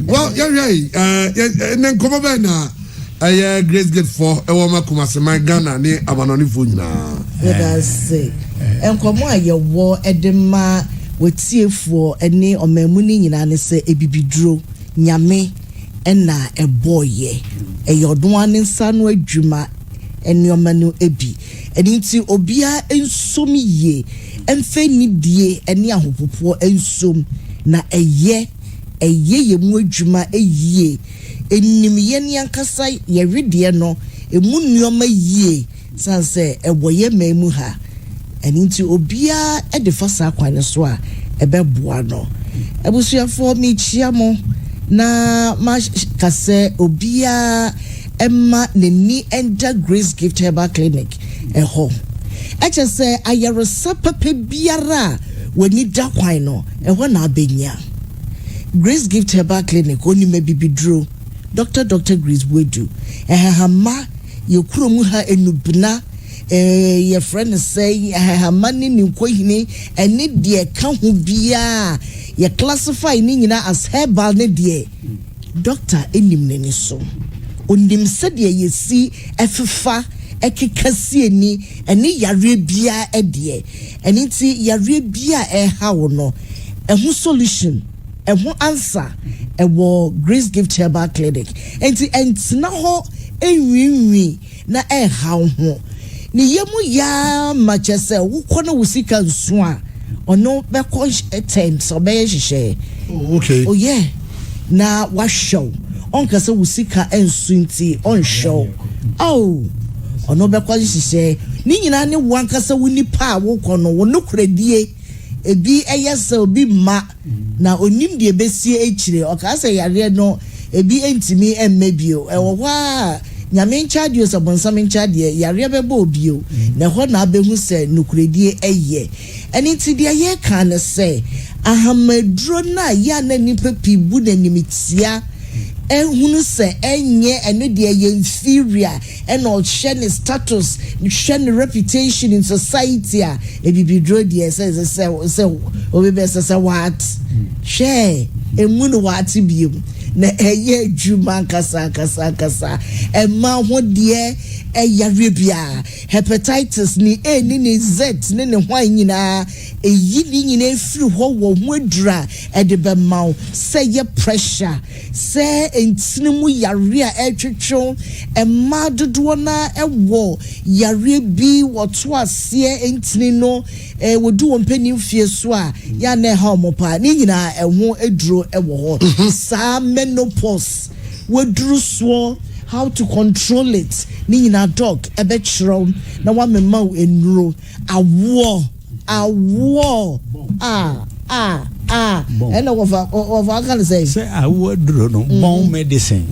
Well, yeah, and then come over now. I Grace Gate for a woman come as my Ghana near Abanoni Funa. Let us say, and come on your war edema with for any or memuni in an say a bibi drew, nyame, and na a boy ye, a your one in Sunway Juma, and your manu ebi, and into Obia and Sumi ye, and Fanny die, and Yahu and Sum, na a ye mu Juma a ye. Enimiyeni ankasa ye redie no emu nneoma yie sanse eboye memu ha eninti obia e de fasa kwan so a ebeboa no ebusuafo mi chiamo na ma kase obia emma neni enter Grace Gift Herbal Clinic eho eche se ayaresa pepe biara wani da kwan no eho na abenya Grace Gift Herbal Clinic oni mebibidro Dr. Grace Wedu hama ye kuromu ha enubna ye friend say hama ni nkohini ene de ka ho bia ye classify ni nyina as herbal ne de doctor enim nani so ondim se de ye si efefa ekekase ni ene yare bia de ene ti yare bia ha wo no ehu solution ehu answer ewo Grace Gift Herbal Clinic enti na ho enwinwi na ha ho ni yemu ya machese wukọ na wusika nso a ono be ko attempt so be hihye okay oh yeah na wa show onka se wusika enso nti on show oh ono be ko hihye ni nyina ne wanka se wuni pa wukọ no wono kuradie ebi eyese obi ma na onim de besie echire okase yare no ebi entimi emmebio ewo hwa nyame nchadio sabonsam nchadie yare bebo obio na ho na abehu se nukuredie eye eni ti de ye kan se ahamadro na ya na nipa pibu na nimitia ehunu se enye eno de ye inferior and all share status share reputation in society a ebibidro de say obi say what share emunu what biom na eye juma kasa emma ho de eyare bia hepatitis ni A ni Z ni hwan nyina eyi ni nyina efiri ho wo ho adura ede be maw say ye pressure say entinimu yare a etwetwo emma dodo na ewo yare bi woto ase entini no wodu wompani fie so a ya na ha omopa ni nyina eho eduro ewo ho sa menopause woduru so how to control it ni nyina dog ebe chiro na wa mema enuro awo and over can say I would draw no more medicine.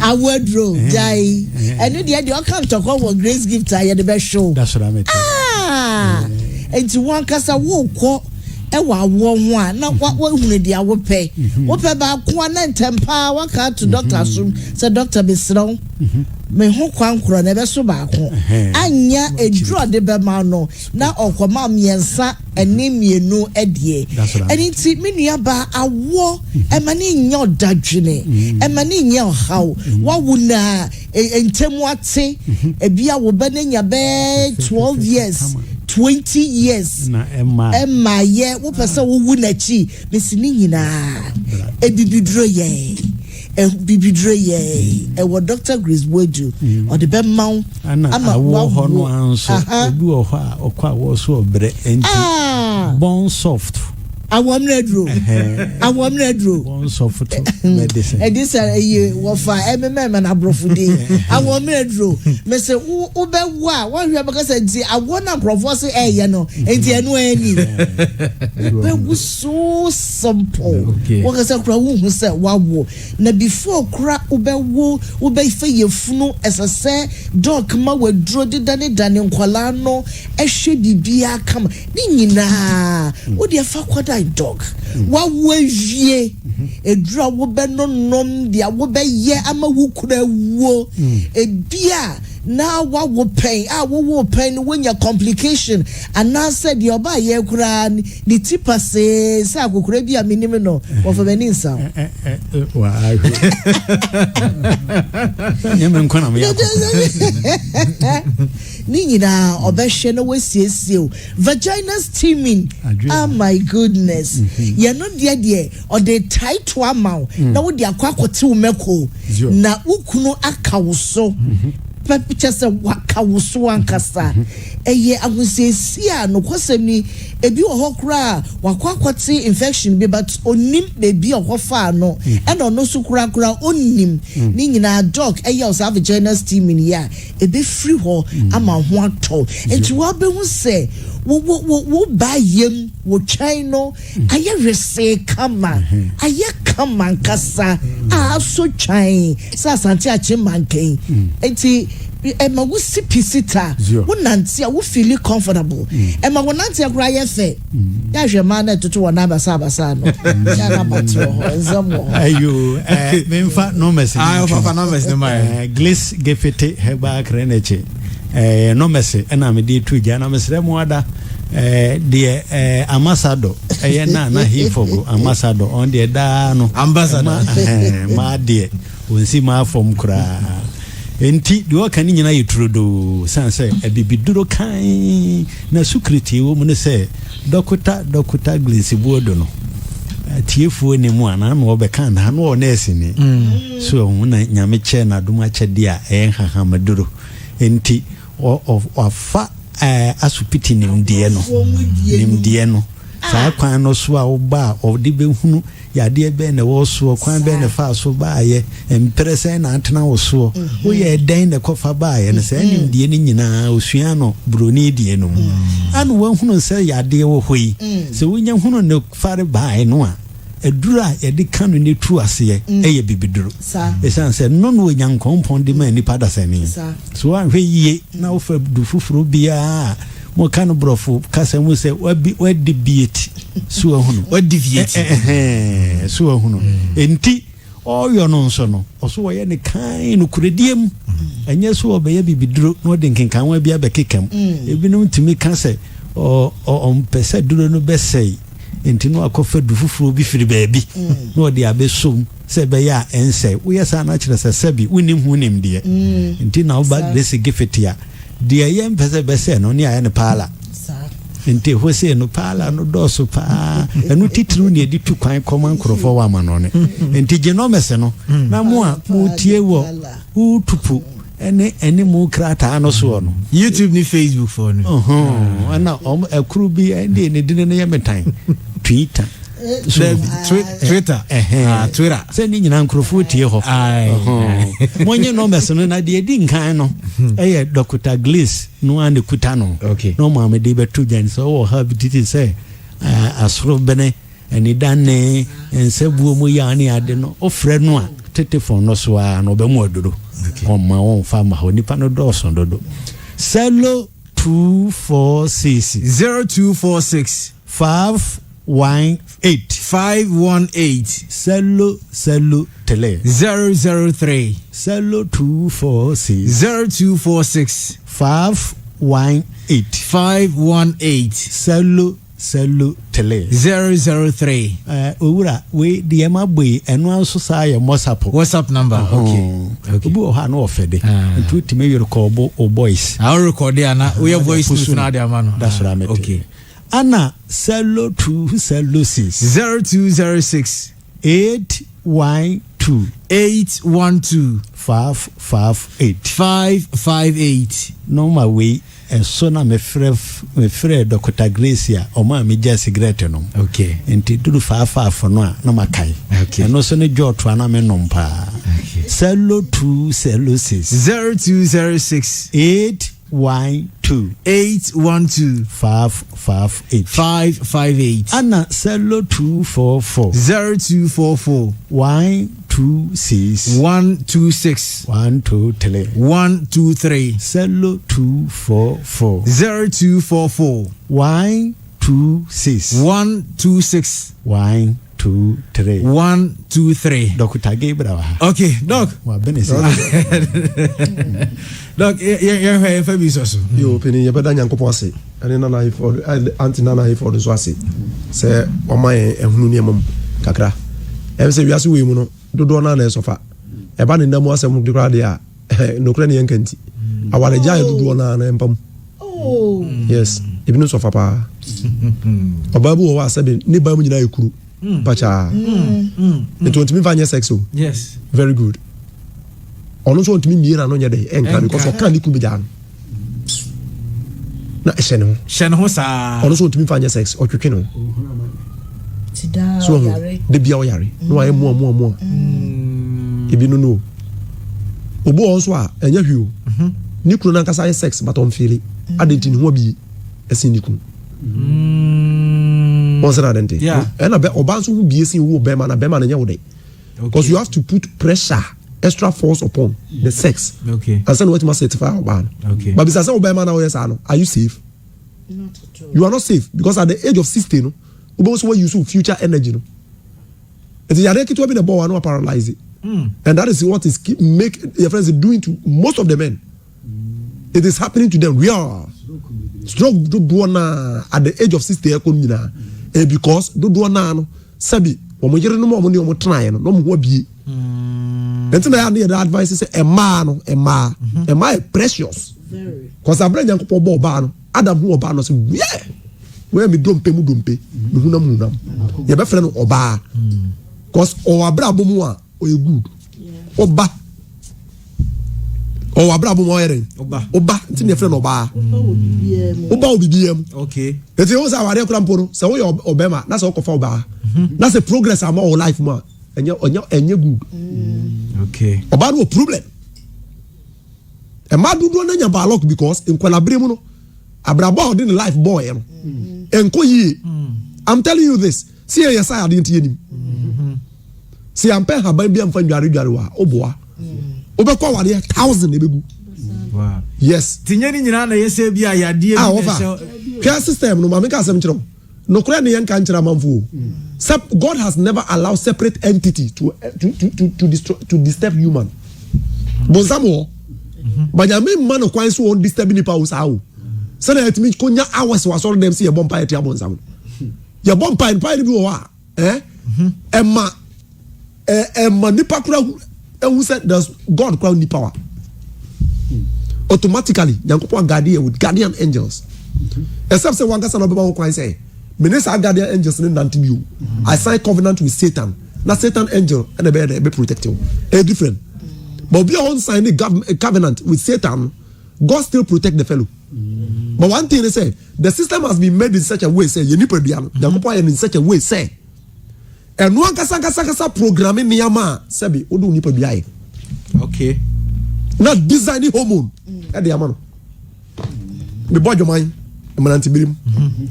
I would draw die and you can't talk about Grace Gift I had the best show. That's what I meant. And to one casa walk ewa one na what hunu dia wo pe ba kwa na ntempa waka to doctor so say doctor be srow me ho kwankro na be so ba ko anya eduro de be ma no na okoma miensa ene mienu edie eni ti menua ba awo e ma ni nya odadwene e ma ni nya haw wa wuna entemu ate e bia wo be na nya be 12 years 20 years na emma ye wo pese wo wu na chi mesini nyina e bibidro ye e wo Dr. Grace Wedu o de be maw ama wo ho no anso obi wo ho a okwa wo so obre enti bon soft awomredro bon soft medicine e dis ye wo fa ememe na brofude awomredro me se wo be wo a wo hwe be kasa di awona brofo se eye no enti enu ani be wo so simple wo kasa kura wo hu se wawo na before kura wo be fa yefunu esese dog ma wadro de dane nkwala no ehwe bibia kama ni nyina wo de fa kwada dog wa wie edura wo be no nom dia wo be ye ama wo kura wo ebia na wa wo pain wo pain when your complication and now said your ba ye kura ni tipa se sa akokura bi a minim no wo fa bani nsa wa nyame nkona me ni nyina obehwe no wasiesie vagina steaming. Oh my goodness. You know de or the tight one mouth na wo de akwakote wo meko na ukunu akawoso picture say wakawoso ankasa eye agusiesia no kwasem ni ebi wo hokra wakwakote infection be but onim bebi ohofa no e no no so kura onim ni nyina doc eye o sa vagina steaming ya ebe free ho ama ho atọ enti wo be hu say wo ba yem wo twan no aye rese kama aye kama nkasa so twan sa asante ache manken enti ema wo sipisita wo nantia wo feel comfortable ema wo nantia kura ye fe ya hwema na toto wo na abasa no ya na batro ho nzamo ayo memfa no message papa no message my Gliss gefete heba kreneche no message na me di tu ja na mesre mu ada de ambassador na hifogo ambassador on the da no ambassador ma de onsi ma fom kura enti de waka ni nyina yitrudo sanse abibiduro kan na security wo mu ne se dokota Gliss buodo no tiefuo ne mu ana no obeka na no nurse ni so na nyame che na duma che dia hahamaduro enti of asupiti nimdie no saa kwan no so a oba odi behunu yade be na wo so kwan be na fa so ba ye emprese na atena wo so wo ye den na kofa ba ye na saa nimdie ni nyina osua no broni die no anu wo hunu se yade wo hoi se wonya hunu ne fare ba ye no a edura yede kanu ne tu ase eye bibiduro esan se no no nyankompon de ma ni pada sani so ahwe yie na wo fa du fufuru bia mo kanu brofo kasa mu se wadi bieti so ahunu wadi bieti so ahunu enti oyo no nso no oso wo ye ne kan no kurediem enye so obeye bibiduro no de nkenkan wa bia bekekam ebinom timi kase o mpese duro no besei enti no akofa du fufuru bi firi baabi no de abesom se be ya ense wo yesa na kire se sabi wonim hu nim de enti na oba Gliss gefetia de ye mpese bese no ne aye ne pala enti ho se no pala no doso pa enu titru ne di tu kwan koma nkrofo wa ma no ne enti genomese no na mo a mo tie wo utupu ene mu krata no so no YouTube ni Facebook for no ana akuru bi ende ne dine ne yemetan Twitter Twitter Twitter se ni nyina nkrofo tie ho monye no mese no na de di nkan no eye Dr. Gliss no ande kuta no no ma me de betu jan so wo have did say asro bene eni dane ensebuo mu ya ni ade no ofre no a tetefon no so a no be mu odoro ma won fa ma ho nipa no do so dodo Cello 0246 518 Cello tele 003 Cello 246 518 Cello tele 003 owura we de ma boy eno anso sa ye WhatsApp number okay obu ha no ofede ntu time we record o boys I record ana we voice note na de amano that's right okay ana Cello 0206 812 558 normal way so na me frɛ Dr. Gliss o ma me ja cigarette no okay enti duru fa no a na makai okay no so ne joto ana me nompa Cello 0206 812 558 ana Cello 244 126 Cello 244 126 2 3 1 2 3 Dr. Gabriel okay doc wa benesi doc yeah fa bi so yo peni ye beda nyankopon ase ane na na for anti na na for so ase se o man ehunu ne mom kakra e se wiase we mu no dodo na na esofa e ba ne ndamu asem de kra de a nokra ne yankanti awale jaye dodo na na empam Oh. Yes, even so papa. Obabu o wa sabe ne ba mu nyina ekuru. Pacha. It won't me find sex so. Yes. Very good. Ono so ntimi miira no nyade enka because o kan liku bijan. Na ehye no sa. Ono so ntimi find sex o twetwe no. Tida So yare. de bia o yare. No aye mo. Ebi no. Obo on so a enya hwi o. Ni kunu na nkasa sex but on feel it. Adenti ni ho bi esi ni kunu. On say that dente. Yeah. And oba so hu bi esi wo be ma na be ma na nya wo dey. Because you have to put pressure, extra force upon the sex. Okay. And so what must certify oba. Okay. But because oba ma na wo yes ano, are you safe? Not at all. You are not safe because at the age of 60 no, oba so use future energy no. It is yare kitwa bi the boy no paralyze it. And that is what is make your friends doing to most of the men. It is happening to them. We are stroke do na at the age of 60 nyina because do na no sabi omo yere no mo ne omo try no mo ho bie enti na ya the advice say a man is precious Very. cause abra nyankopɔ bɔ ba no adam hu oba no say yeah we me dompe me hunam ye be frɛ no oba cause o abra bomu a o ye good oba o abra bomu o yere oba nti ne frɛ no oba oba obibiem okay eti o sa ware kura mpono se wo ye obema na se wo kofa oba na se progress am all life ma enye good okay oba no problem e ma dudu na nya ba lock because in kwalabre mu no abraba odin life boy no enko yi I'm telling you this see yes I didn't hear him see am pe ha ba bia mfa ndware wa oboa obekwa ware 1000 ebegu wow yes tinyeni nyina na yese bia yade bi care system no ma make asem kiro no kura ne yanka nkira manfo God has never allowed separate entity to disturb human bonzamo banyame man kwan so on disturb ni pa usawo se na etimi konya hours wa so dem se ye bompa etia bonzamo ye bompa in pa ni bi wo a emma nipa kura who said does God crown ni power automatically yankopon guardian with guardian angels except say one person no kwan say minister guardian angels in nantibi I sign covenant with Satan na Satan angel and be protect you different but be on sign a covenant with Satan God still protect the fellow but one thing they say the system has been made in such a way say you need to be yankopon in such a way say and one kasa programming niyama sebi odu nipa biaye okay na designing hormone e de amano me bojo man e mananti birim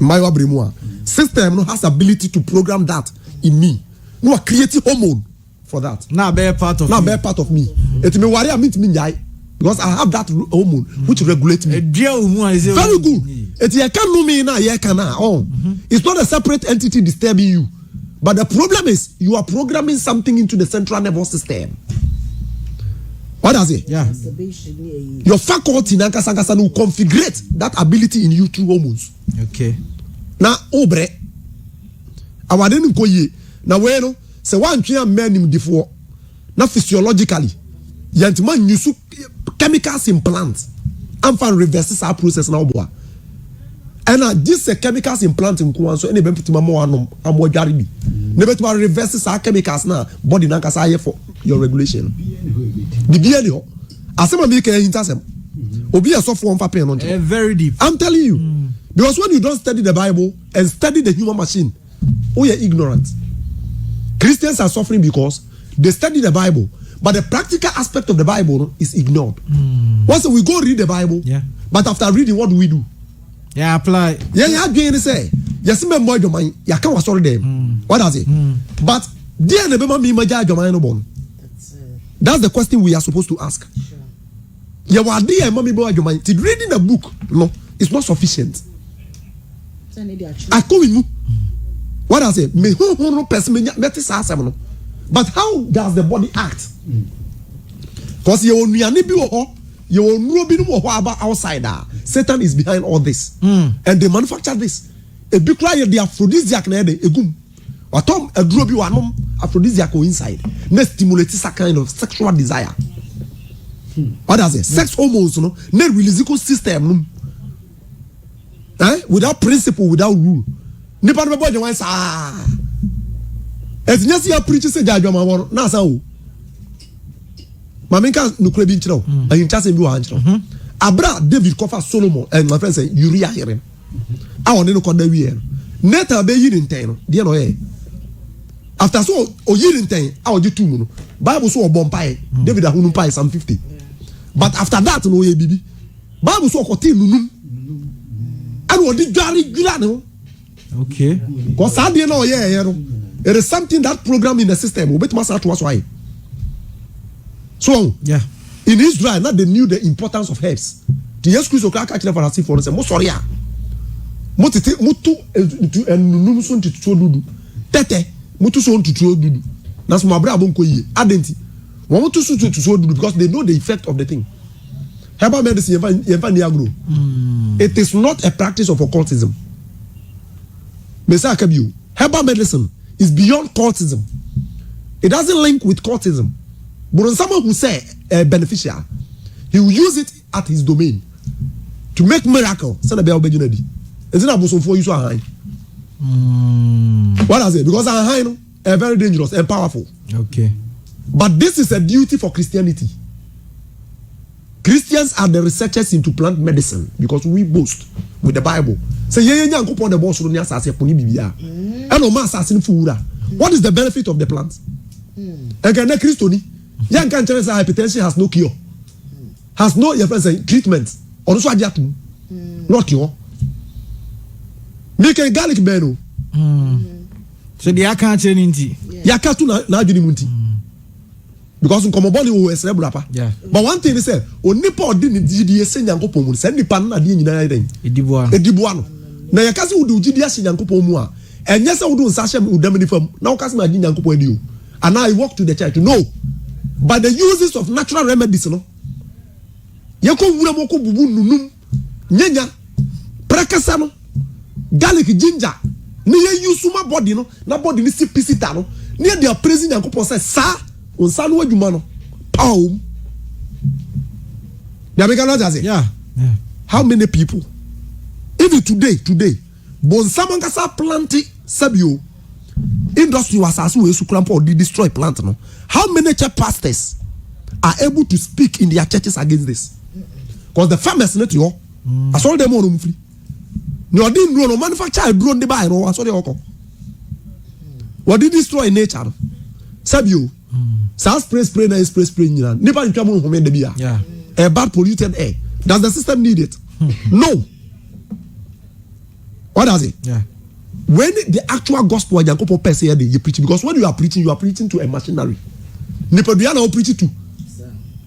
my wa brimu a system no has ability to program that in me no create hormone for that na be part of me it me worry am me njai because I have that hormone which regulate me very good it you can know me now you can now it's not a separate entity disturbing you. But the problem is you are programming something into the central nervous system. What does it? Yeah. Your faculty nankasa will configure that ability in you through hormones. Okay. Now, obre. Awadeni koye. Na we no se wan twa man nim defo. Na physiologically yantima nyusu chemicals in plants. Am fan reverses our process na oboa. And this chemicals in plant in Kwan, so any benefit more amodari bi. Never to reverse our chemicals now, body nankasa for your regulation. The BNO, as some make a intercept, obi a soft one for pain on very deep. I'm telling you, because when you don't study the Bible and study the human machine, oh, you're ignorant. Christians are suffering because they study the Bible, but the practical aspect of the Bible is ignored. Once we go read the Bible, but after reading, what do we do? Yeah, apply. Yeah, again say yes, me boy man, ya can was sorry them. What does it? But dear never me maja no born. That's the question we are supposed to ask. Yeah, what dear mommy boy man, reading a book, no, it's not sufficient. I come in What I say? Me who person me this asem. But how does the body act? Because you nuane bi wo ho, you nuro bi no wo ho about outside. Satan is behind all this. And they manufacture this. A big cry the aphrodisiac na dey egum. Watom aduro bi wanom aphrodisiac inside. Na stimulate some kind of sexual desire. What does it? Sex hormones no na release system no. Without principle, without rule. Nipa no boy wan sa. Etinya si preach say jadwa ma won na sa o. Ma me kan no kura bi nkyerɛ o. Ayin chase bi wa nkyerɛ. Abra David kofa Solomon and my friend say Uriah here. I want no koda wi e. Neta be yi nten no. De no ye. After so o yi nten, I would do no. Bible so obon pai. David ahunu pai Psalm 50. But after that no ye bibi. Bible so okotin nunum. And what did Gary Gilano? Okay. Because I didn't know, it is something that program in the system. We must have to why. So, yeah, in Israel, now they knew the importance of herbs. The yes Christ okay catch for us for us. Mo sorry ah. Mutu numusun to dudu. Tete mutu so to dudu. That's my brother bonko ye. Adenti. One mutu so to dudu because they know the effect of the thing. Herbal medicine, it is not a practice of occultism. Herbal medicine is beyond cultism. It doesn't link with cultism. But when someone who say beneficial, he will use it at his domain to make miracle. What does it? Because are very dangerous and powerful. Okay. But this is a duty for Christianity. Christians are the researchers into plant medicine because we boast with the Bible. Say the boss what is the benefit of the plant? Hypertension has no cure, has no treatment, or not cure. Make a garlic menu. So the can't change. Yakatu na munti. Because in common body we cerebral pa. Yeah. But one thing is say onipa odi ni GDA se nyankopon mu se nipa na de nyina den. Edibuano. Na yakase wo do GDA se nyankopon mu a enye se wo do nsa hye udam ni fam. Na wo kase na nyankopon ani o. And now I walk to the church. No. But the uses of natural remedies no. Yeko wura mo ko bubu nunum. Nyanya. Prekasa no. Garlic ginger. Ni ye use my body no. Na body ni si pisita no. Ni they are praising nyankopon say sa Unsanu Jumano. Pow. Yeah. How many people? Even today, Bonsamangasa planting Sabio industry was as we to destroy plant. No? How many church pastors are able to speak in their churches against this? Because the farmers not you. I saw them on free. No, didn't no manufacture drone the buy. No, I saw the oko. What did destroy nature? Sabio. Spray nyina nipa ntwa mo home da bia a bad polluted air. Does the system need it? No. What does it? When the actual gospel of Jacob per se you preach, because when you are preaching to a machinery. Nipadua na preach to.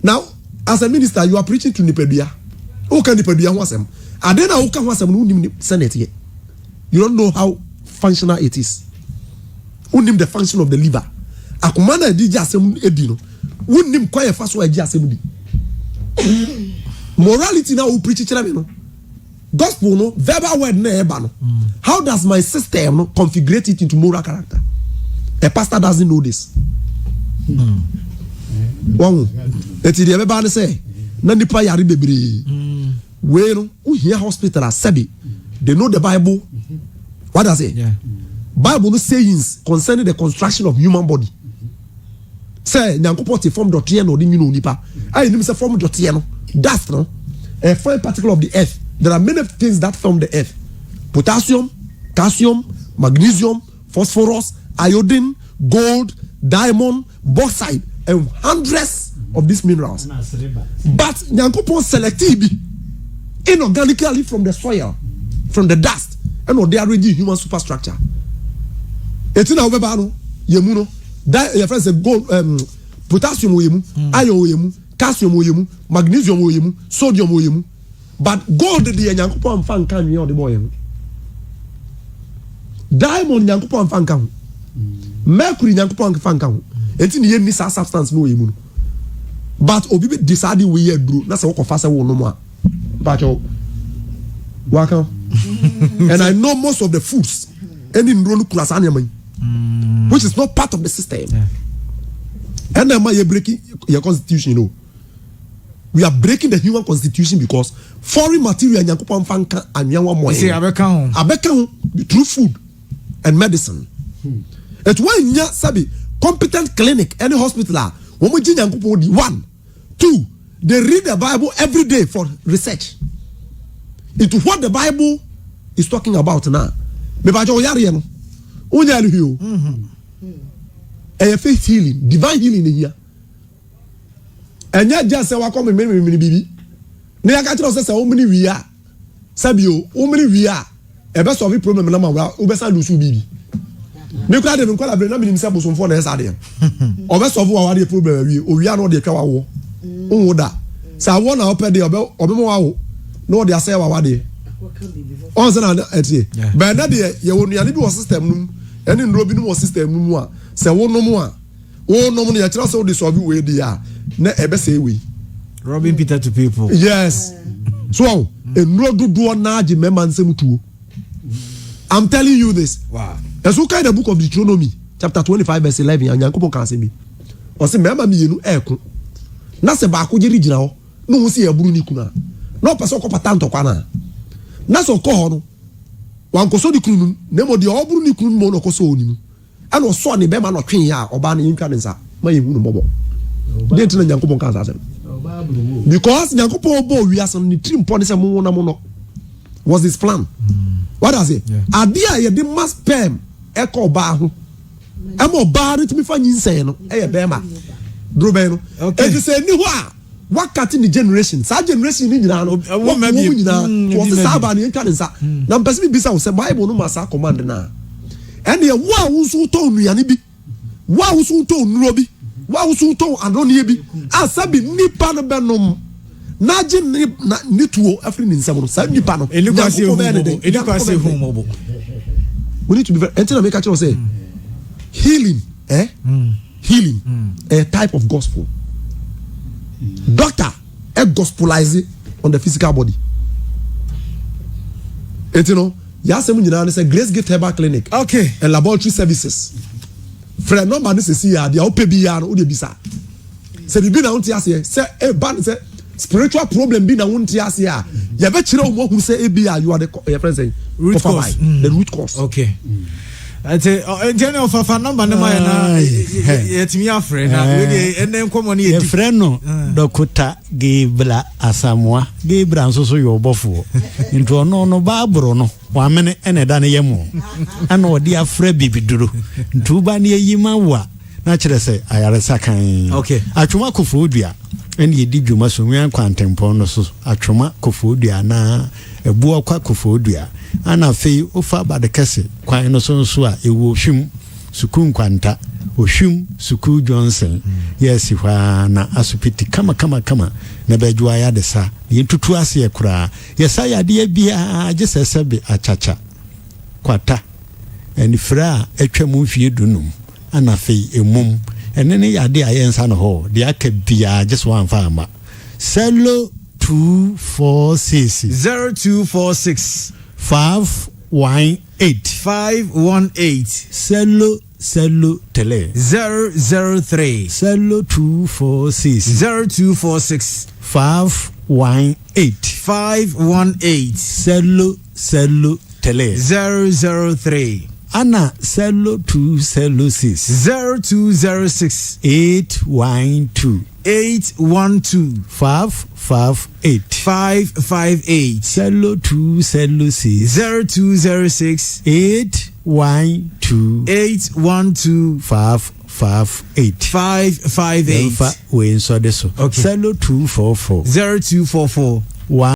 Now as a minister you are preaching to Nipadua. Who can Nipadua wasem? And then who can wasem no nim senate yet. You don't know how functional it is. Who nim the function of the liver? Akumana di jasem edino. Wouldn't quite a fast way jasem. Morality now preach it. Gospel no verbal word no. How does my system configure it into moral character? A pastor doesn't know this. One, it's the everybody say. Nani pa yari bebre. Well, who here hospital as sabi. They know the Bible. What does it? Bible no sayings concerning the construction of human body. Say nyankopon te form dotier no di nyino nipa. I nim say form dotier no. Dust no. A fine particle of the earth. There are many things that form the earth. Potassium, calcium, magnesium, phosphorus, iodine, gold, diamond, bauxite, and hundreds of these minerals. But nyankopon selective inorganically from the soil, from the dust, and they are already human superstructure. Etina obeba no yemu no. Your friends say gold, potassium oyemu, iron oyemu, calcium oyemu, magnesium oyemu, sodium oyemu. But gold the nyankopon fan kan wi on the boy. diamond nyankopɔn mfa nka ho mercury nyankopɔn mfa nka ho enti ne yɛni saa substance no wɔ mu no but obi be decide we yɛ duro na sɛ wokɔfa sɛ wo no mu a bakyɛw waka and I know most of the foods any nduro no kura saa nneɛma yi which is not part of the system and then you're breaking your constitution, you know. We are breaking the human constitution because foreign material nyankopɔn mfa nka anyanwa mo say abeka ho through food and medicine. It one nya sabi competent clinic any hospital a wo mo gi nyankopɔn di 1 2 they read the Bible every day for research into what the Bible is talking about now. Me ba jo yare no onya no hio faith healing divine healing here and ya just say wa come me bibi na ya ka kire say o mini wi a sabi o mini wi a e be solve problem na ma o be sa lusu bibi me kwa de nkola bre na minim say bosomfo na esa de o be solve wa de problem wi o wi a no de twa wa wo o da sa wo na opede o be mo wa wo no de asay wa de on say na etie but na de ye wo nuane bi wo system num ene ndro bi no system num a se wo nom a wo nom no ya kira so de solve we di a na ebe say we robbing Peter to people. Yes. So ndro dodo na age mema nsem tuo. I'm telling you this. Wow. As you kind the book of Deuteronomy chapter 25 verse 11 Yankopon kan se bi. O se mema mienu eko. Na se ba ko giri gina ho. No hu se ya buru ni kuna. Na pese ko pata ntokwa na. Na so ko ho no. Wan ko so di kunu na mo di oburu ni kunu mo no ko so oni mu. Ana o so ne be ma no twen ya oba na yintwa ne nsa. Ma yehu no mobo. Dey tina Yankopon kan sa se. Because Yankopon bo wi asam ni trim pon se mo na mo no. Was his plan. What does it? Adia ye the mass sperm e ko ba ho. E mo ba ri timi fa nyinsɛn no e ye be ma. Dro be no. E ti say ni ho a wakati ni generation. Sa generation ni nyina no. Wo ma bi nyina. Wo se sa ba ni ntwa nsa. Na mpese bi bisa wo se Bible no ma sa command na. Ene ye wo a wo so to nuane bi. Wo a wo so to nuro bi. Wo a wo so to anonie bi. Asabi nipa no be nom. Naji ni tuo afri ni nsam no sa nipa no elikwase humobo we need to be very until I make actually say healing healing a type of gospel doctor a gospelize on the physical body and you know ya say nyina say Grace Gift Herbal Clinic and laboratory services friend number this is here they open bi ya no o de bisa say bi na unti ase say e ban say spiritual problem be na won't ase a ya be kire wo hu say ebia you are the your friend saying root cause the root cause Jenny of a number na yetimi afre na we ene nkomo na yedi friend no Dr. Gabriel Asamoah Gabriel nso so yo bofo nto no baabro no wa mene ene da ne yemo ana odi afre bibiduro ntuba ne yima wa na kire say ayaresa kan atwoma kofodua ene yedi dwuma so nwan kwantempon no so atwoma kofodua na ebu akwa kofodua ana fei ofa ba de kese kwan no so nso a ewo hwim sukun kwanta ohwim suku Johnson yes hwa na asupiti kama na bejua ya de sa yentutu ase ekura yesa ya de bia agesesebe achacha kwata eni fra etwam fie dunum ana fei emum enene ya de ayensa no ho de aka bia just one farmer Cello 0246 518 Cello tele 003 Cello 246 518 Cello tele 003 Anna Cello 0206 812 558 Cello 0206 812 558 558 we so this Cello 244 0244